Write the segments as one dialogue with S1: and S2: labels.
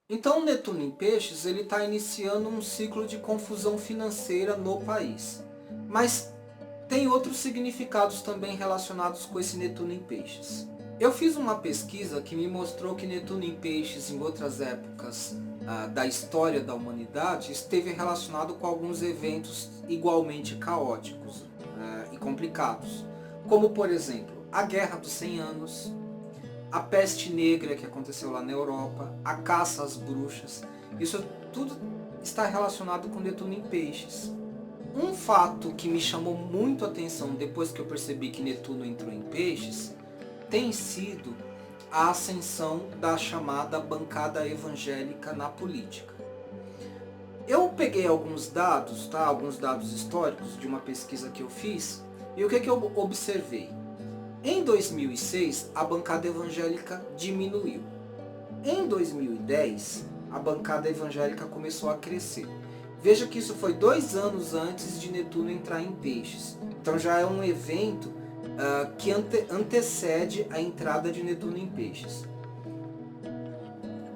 S1: Então, Netuno em Peixes, ele está iniciando um ciclo de confusão financeira no país. Mas tem outros significados também relacionados com esse Netuno em Peixes. Eu fiz uma pesquisa que me mostrou que Netuno em Peixes, em outras épocas da história da humanidade, esteve relacionado com alguns eventos igualmente caóticos e complicados, como por exemplo a Guerra dos 100 Anos, a peste negra que aconteceu lá na Europa, a caça às bruxas. Isso tudo está relacionado com Netuno em Peixes. Um fato que me chamou muito a atenção depois que eu percebi que Netuno entrou em Peixes tem sido a ascensão da chamada bancada evangélica na política. Eu peguei alguns dados, tá? Alguns dados históricos de uma pesquisa que eu fiz, e o que eu observei? Em 2006, a bancada evangélica diminuiu. Em 2010, a bancada evangélica começou a crescer. Veja que isso foi 2 anos antes de Netuno entrar em Peixes. Então já é um evento que antecede a entrada de Netuno em Peixes.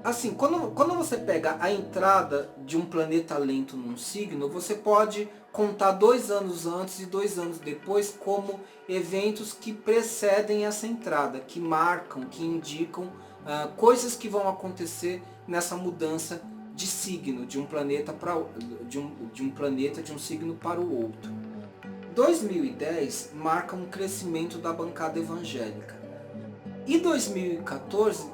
S1: Assim, quando você pega a entrada de um planeta lento num signo, você pode contar 2 anos antes e 2 anos depois como eventos que precedem essa entrada, que marcam, que indicam coisas que vão acontecer nessa mudança de signo, de um planeta de um signo para o outro. 2010 marca um crescimento da bancada evangélica. E 2014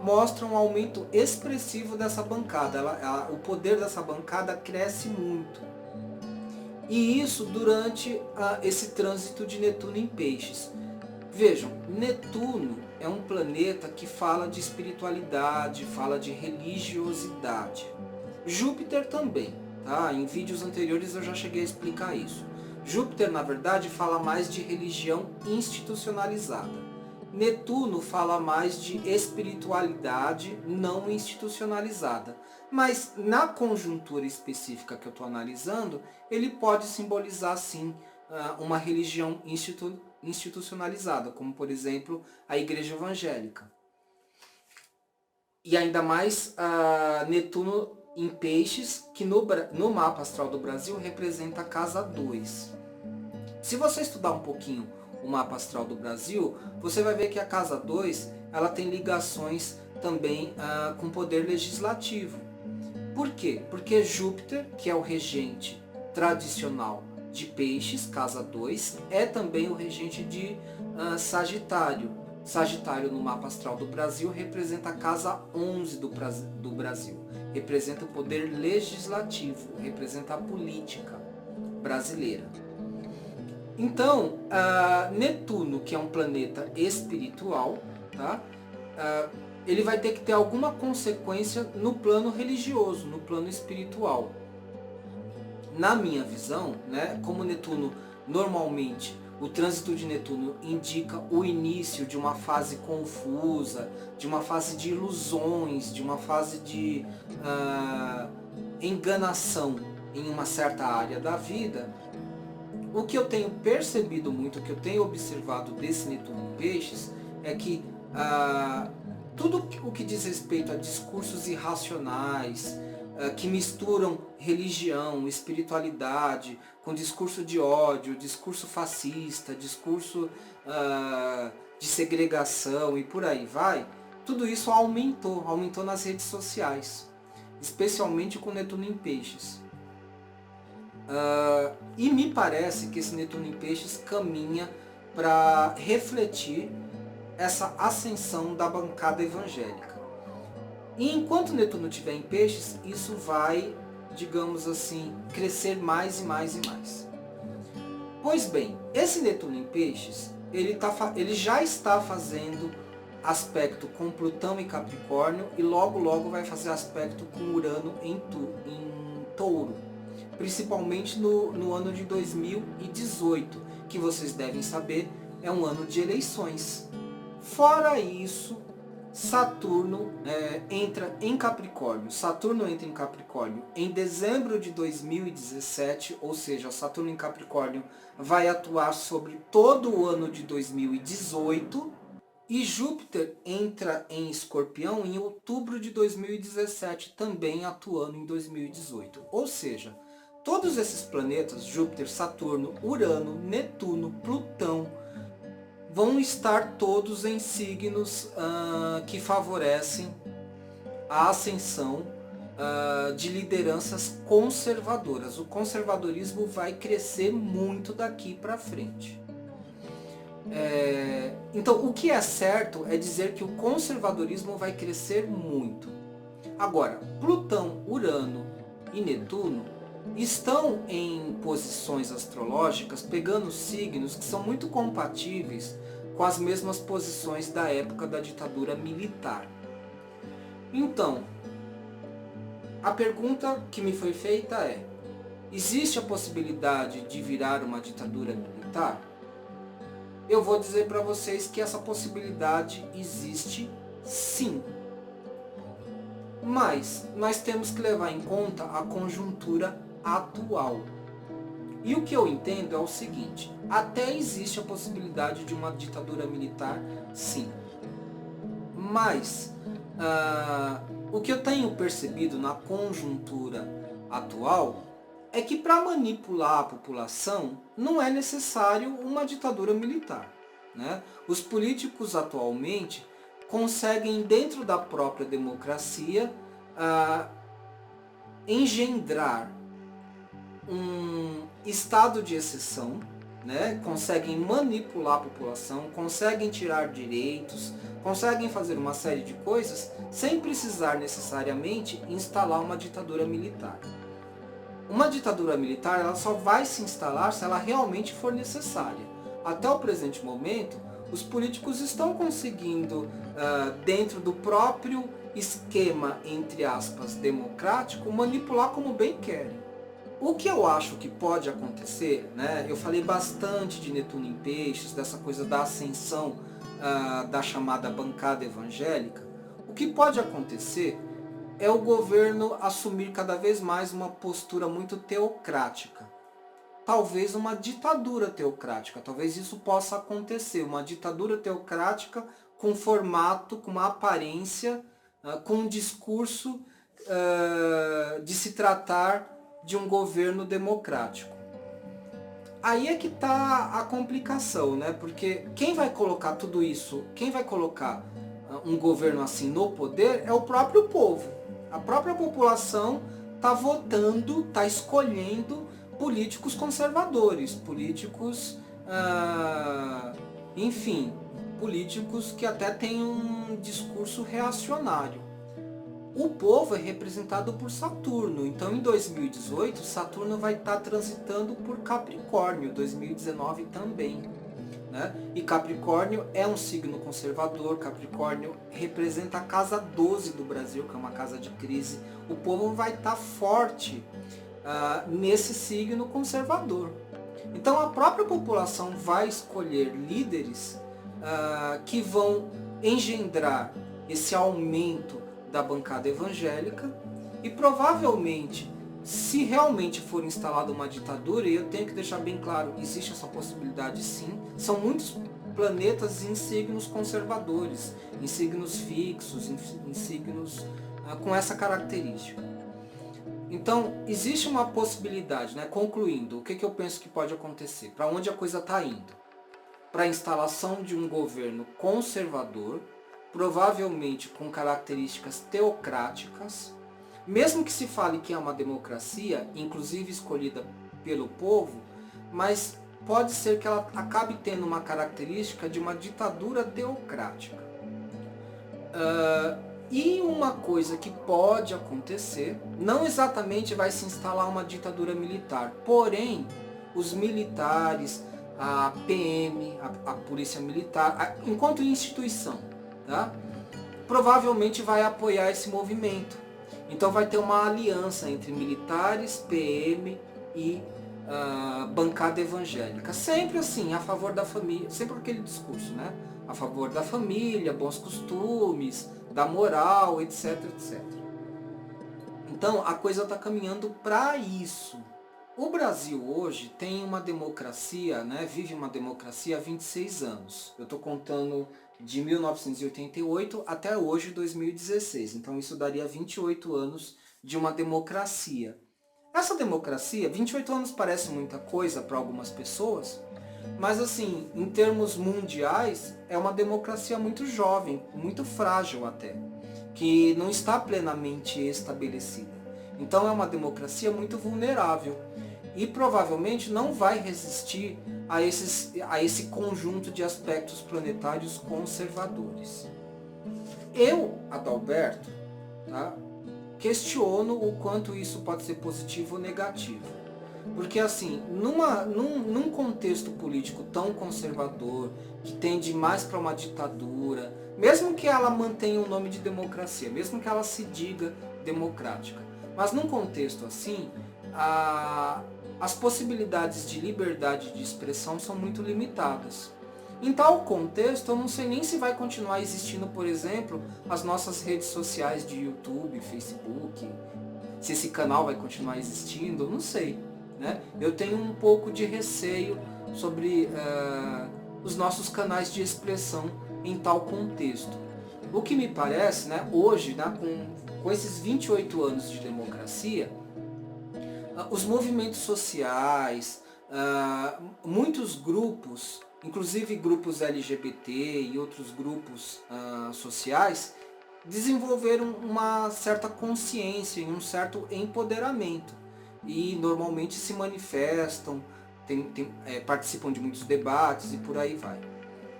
S1: mostra um aumento expressivo dessa bancada. O poder dessa bancada cresce muito. E isso durante esse trânsito de Netuno em Peixes. Vejam, Netuno é um planeta que fala de espiritualidade, fala de religiosidade. Júpiter também, tá? Em vídeos anteriores eu já cheguei a explicar isso. Júpiter, na verdade, fala mais de religião institucionalizada. Netuno fala mais de espiritualidade não institucionalizada. Mas na conjuntura específica que eu estou analisando, ele pode simbolizar sim uma religião institucionalizada, como por exemplo a Igreja Evangélica. E ainda mais Netuno em Peixes, que no mapa astral do Brasil representa a casa 2. Se você estudar um pouquinho o mapa astral do Brasil, você vai ver que a casa 2 ela tem ligações também com o poder legislativo. Por quê? Porque Júpiter, que é o regente tradicional de Peixes, casa 2, é também o regente de Sagitário. Sagitário no mapa astral do Brasil representa a casa 11 do Brasil. Representa o poder legislativo, representa a política brasileira. Então, Netuno, que é um planeta espiritual, tá? Ele vai ter que ter alguma consequência no plano religioso, no plano espiritual. Na minha visão, né, como Netuno normalmente, o trânsito de Netuno indica o início de uma fase confusa, de uma fase de ilusões, de uma fase de enganação em uma certa área da vida. O que eu tenho percebido muito, o que eu tenho observado desse Netuno em Peixes, é que tudo o que diz respeito a discursos irracionais, que misturam religião, espiritualidade, com discurso de ódio, discurso fascista, discurso de segregação e por aí vai, tudo isso aumentou nas redes sociais, especialmente com Netuno em Peixes. E me parece que esse Netuno em Peixes caminha para refletir essa ascensão da bancada evangélica. E enquanto Netuno estiver em Peixes, isso vai, digamos assim, crescer mais e mais e mais. Pois bem, esse Netuno em Peixes, ele já está fazendo aspecto com Plutão e Capricórnio e logo logo vai fazer aspecto com Urano em Touro. Principalmente no ano de 2018, que vocês devem saber, é um ano de eleições. Fora isso, Saturno entra em Capricórnio. Saturno entra em Capricórnio em dezembro de 2017, ou seja, Saturno em Capricórnio vai atuar sobre todo o ano de 2018. E Júpiter entra em Escorpião em outubro de 2017, também atuando em 2018. Ou seja, todos esses planetas, Júpiter, Saturno, Urano, Netuno, Plutão, vão estar todos em signos que favorecem a ascensão de lideranças conservadoras. O conservadorismo vai crescer muito daqui para frente. Então, o que é certo é dizer que o conservadorismo vai crescer muito. Agora, Plutão, Urano e Netuno estão em posições astrológicas pegando signos que são muito compatíveis com as mesmas posições da época da ditadura militar. Então, a pergunta que me foi feita é: existe a possibilidade de virar uma ditadura militar? Eu vou dizer para vocês que essa possibilidade existe sim. Mas nós temos que levar em conta a conjuntura atual. E o que eu entendo é o seguinte: até existe a possibilidade de uma ditadura militar, sim. Mas o que eu tenho percebido na conjuntura atual é que para manipular a população não é necessário uma ditadura militar, né? Os políticos atualmente conseguem, dentro da própria democracia, engendrar um estado de exceção, né? Conseguem manipular a população, conseguem tirar direitos, conseguem fazer uma série de coisas sem precisar necessariamente instalar uma ditadura militar. Uma ditadura militar ela só vai se instalar se ela realmente for necessária. Até o presente momento, os políticos estão conseguindo, dentro do próprio esquema, entre aspas, democrático, manipular como bem querem. O que eu acho que pode acontecer, né? Eu falei bastante de Netuno em Peixes, dessa coisa da ascensão da chamada bancada evangélica. O que pode acontecer é o governo assumir cada vez mais uma postura muito teocrática. Talvez uma ditadura teocrática, talvez isso possa acontecer, uma ditadura teocrática com formato, com uma aparência, com um discurso de se tratar de um governo democrático. Aí é que está a complicação, né? Porque quem vai colocar tudo isso, quem vai colocar um governo assim no poder é o próprio povo. A própria população está votando, está escolhendo políticos conservadores, políticos, enfim, políticos que até têm um discurso reacionário. O povo é representado por Saturno, então em 2018 Saturno vai estar transitando por Capricórnio, 2019 também. Né? E Capricórnio é um signo conservador, Capricórnio representa a casa 12 do Brasil, que é uma casa de crise. O povo vai estar forte nesse signo conservador. Então a própria população vai escolher líderes que vão engendrar esse aumento da bancada evangélica e provavelmente, se realmente for instalada uma ditadura, e eu tenho que deixar bem claro, existe essa possibilidade sim, são muitos planetas em signos conservadores, em signos fixos, em signos com essa característica. Então, existe uma possibilidade, né? Concluindo, o que eu penso que pode acontecer? Para onde a coisa está indo? Para a instalação de um governo conservador, provavelmente com características teocráticas, mesmo que se fale que é uma democracia, inclusive escolhida pelo povo, mas pode ser que ela acabe tendo uma característica de uma ditadura teocrática. E uma coisa que pode acontecer, não exatamente vai se instalar uma ditadura militar, porém os militares, a PM, a polícia militar, enquanto instituição, tá? Provavelmente vai apoiar esse movimento. Então vai ter uma aliança entre militares, PM e bancada evangélica. Sempre assim, a favor da família, sempre aquele discurso, né? A favor da família, bons costumes, da moral, etc, etc. Então a coisa está caminhando para isso. O Brasil hoje tem uma democracia, né? Vive uma democracia há 26 anos. Eu estou contando de 1988 até hoje, 2016. Então isso daria 28 anos de uma democracia. Essa democracia, 28 anos parece muita coisa para algumas pessoas, mas assim, em termos mundiais, é uma democracia muito jovem, muito frágil até, que não está plenamente estabelecida. Então é uma democracia muito vulnerável e provavelmente não vai resistir a esse conjunto de aspectos planetários conservadores. Eu, Adalberto, tá, questiono o quanto isso pode ser positivo ou negativo. Porque assim, num contexto político tão conservador, que tende mais para uma ditadura, mesmo que ela mantenha o nome de democracia, mesmo que ela se diga democrática, mas num contexto assim, as possibilidades de liberdade de expressão são muito limitadas. Em tal contexto, eu não sei nem se vai continuar existindo, por exemplo, as nossas redes sociais de YouTube, Facebook, se esse canal vai continuar existindo, eu não sei. Né? Eu tenho um pouco de receio sobre os nossos canais de expressão em tal contexto. O que me parece, né, hoje, né, com esses 28 anos de democracia, os movimentos sociais, muitos grupos, inclusive grupos LGBT e outros grupos sociais, desenvolveram uma certa consciência e um certo empoderamento. E normalmente se manifestam, participam de muitos debates e por aí vai.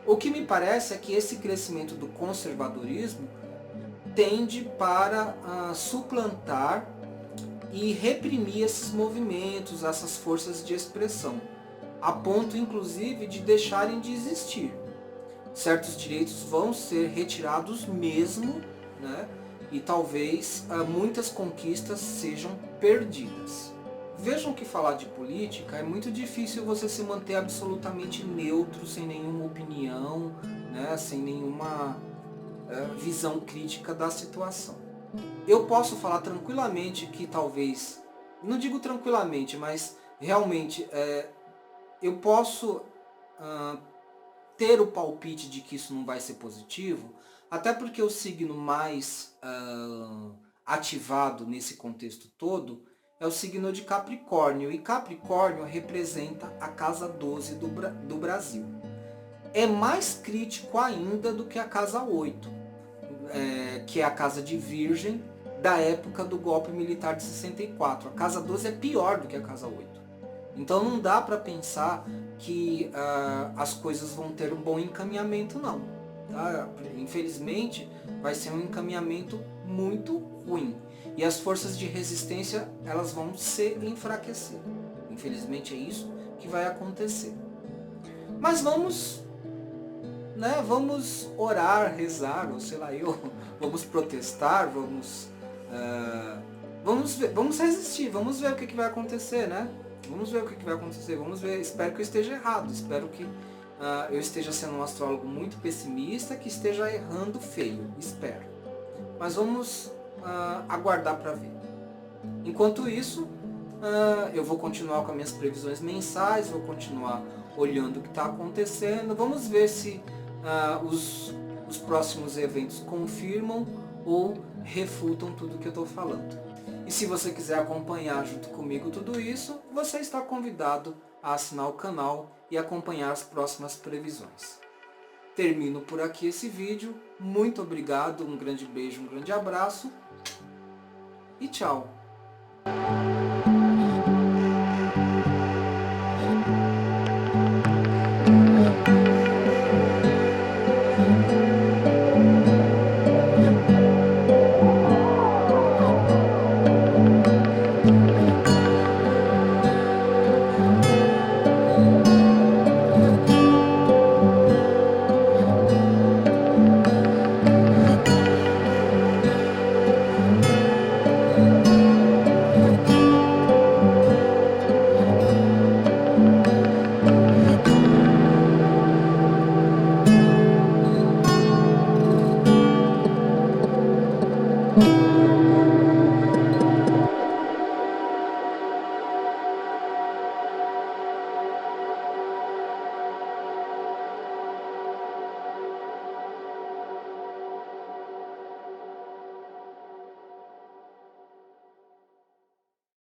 S1: O que me parece é que esse crescimento do conservadorismo tende para suplantar e reprimir esses movimentos, essas forças de expressão, a ponto inclusive de deixarem de existir. Certos direitos vão ser retirados mesmo, né? E talvez muitas conquistas sejam perdidas. Vejam que falar de política é muito difícil você se manter absolutamente neutro, sem nenhuma opinião, né? Sem nenhuma visão crítica da situação. Eu posso falar tranquilamente que talvez, não digo tranquilamente, mas realmente eu posso ter o palpite de que isso não vai ser positivo, até porque o signo mais ativado nesse contexto todo é o signo de Capricórnio, e Capricórnio representa a casa 12 do Brasil. É mais crítico ainda do que a casa 8, que é a casa de Virgem da época do golpe militar de 64. A casa 12 é pior do que a casa 8. Então não dá para pensar que as coisas vão ter um bom encaminhamento, não. Tá? Infelizmente vai ser um encaminhamento muito ruim. E as forças de resistência elas vão se enfraquecer. Infelizmente é isso que vai acontecer. Mas vamos orar, rezar, ou sei lá vamos protestar, vamos resistir, vamos ver o que vai acontecer, né? Vamos ver o que vai acontecer, vamos ver, espero que eu esteja errado, espero que eu esteja sendo um astrólogo muito pessimista, que esteja errando feio, espero. Mas vamos aguardar para ver. Enquanto isso, eu vou continuar com as minhas previsões mensais, vou continuar olhando o que está acontecendo, vamos ver se os próximos eventos confirmam ou refutam tudo que eu estou falando. E se você quiser acompanhar junto comigo tudo isso, você está convidado a assinar o canal e acompanhar as próximas previsões. Termino por aqui esse vídeo. Muito obrigado, um grande beijo, um grande abraço e tchau!